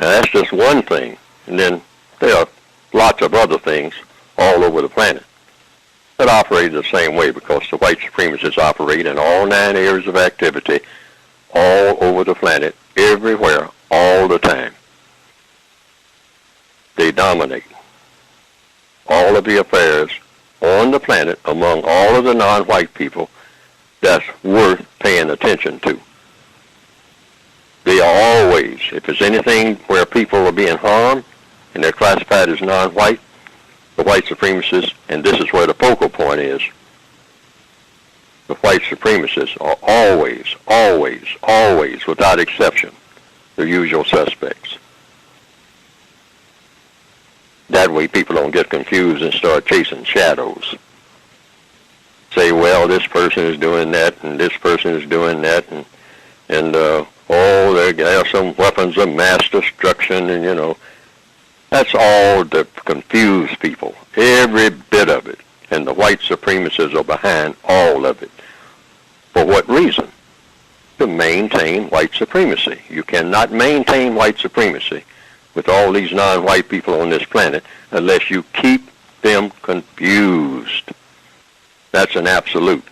Now, that's just one thing. And then there are lots of other things all over the planet that operate the same way, because the white supremacists operate in all 9 areas of activity all over the planet, everywhere, all the time. They dominate all of the affairs on the planet among all of the non-white people that's worth paying attention to. They are always, if there's anything where people are being harmed and they're classified as non-white, the white supremacists, and this is where the focal point is, the white supremacists are always, always, always, without exception, the usual suspects. That way people don't get confused and start chasing shadows. Say, well, this person is doing that, and this person is doing that, and they have some weapons of mass destruction, and, you know, that's all to confuse people, every bit of it. And the white supremacists are behind all of it. For what reason? To maintain white supremacy. You cannot maintain white supremacy with all these non-white people on this planet unless you keep them confused. That's an absolute.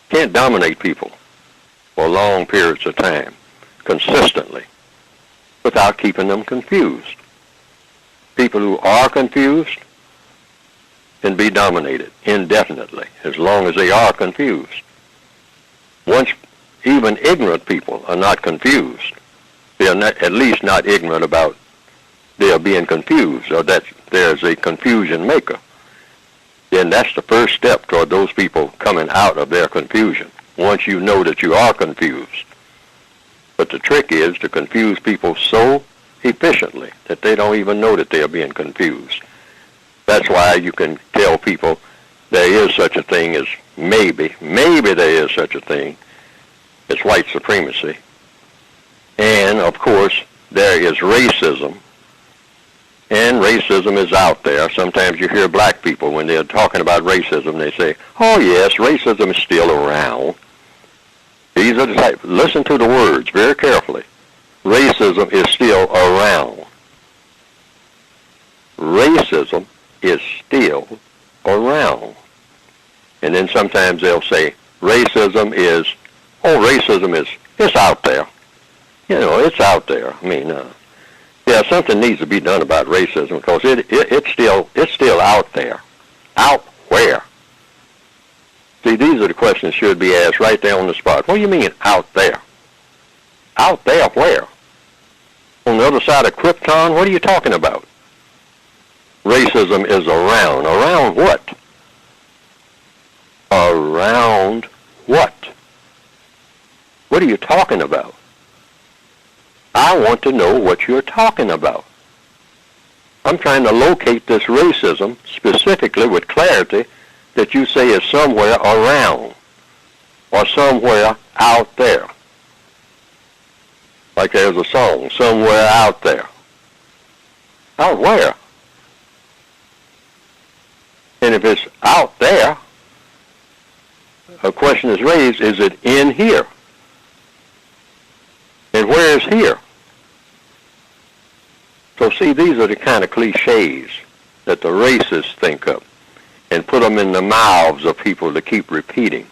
Can't dominate people for long periods of time, consistently, without keeping them confused. People who are confused can be dominated indefinitely, as long as they are confused. Once even ignorant people are not confused, they are not, at least not ignorant about they are being confused, or that there's a confusion maker, then that's the first step toward those people coming out of their confusion, once you know that you are confused. But the trick is to confuse people so efficiently that they don't even know that they are being confused. That's why you can tell people there is such a thing as maybe there is such a thing as white supremacy. And, of course, there is racism. And racism is out there. Sometimes you hear black people, when they're talking about racism, they say, oh, yes, racism is still around. These are the type. Listen to the words very carefully. Racism is still around. Racism is still around. And then sometimes they'll say, racism is it's out there. You know, it's out there. I mean, yeah, something needs to be done about racism, because it's still out there. Out where? See, these are the questions that should be asked right there on the spot. What do you mean, out there? Out there where? On the other side of Krypton? What are you talking about? Racism is around. Around what? Around what? What are you talking about? I want to know what you're talking about. I'm trying to locate this racism specifically with clarity that you say is somewhere around or somewhere out there. Like there's a song, somewhere out there. Out where? And if it's out there, a question is raised, is it in here? And where is here? So see, these are the kind of cliches that the racists think of and put them in the mouths of people to keep repeating.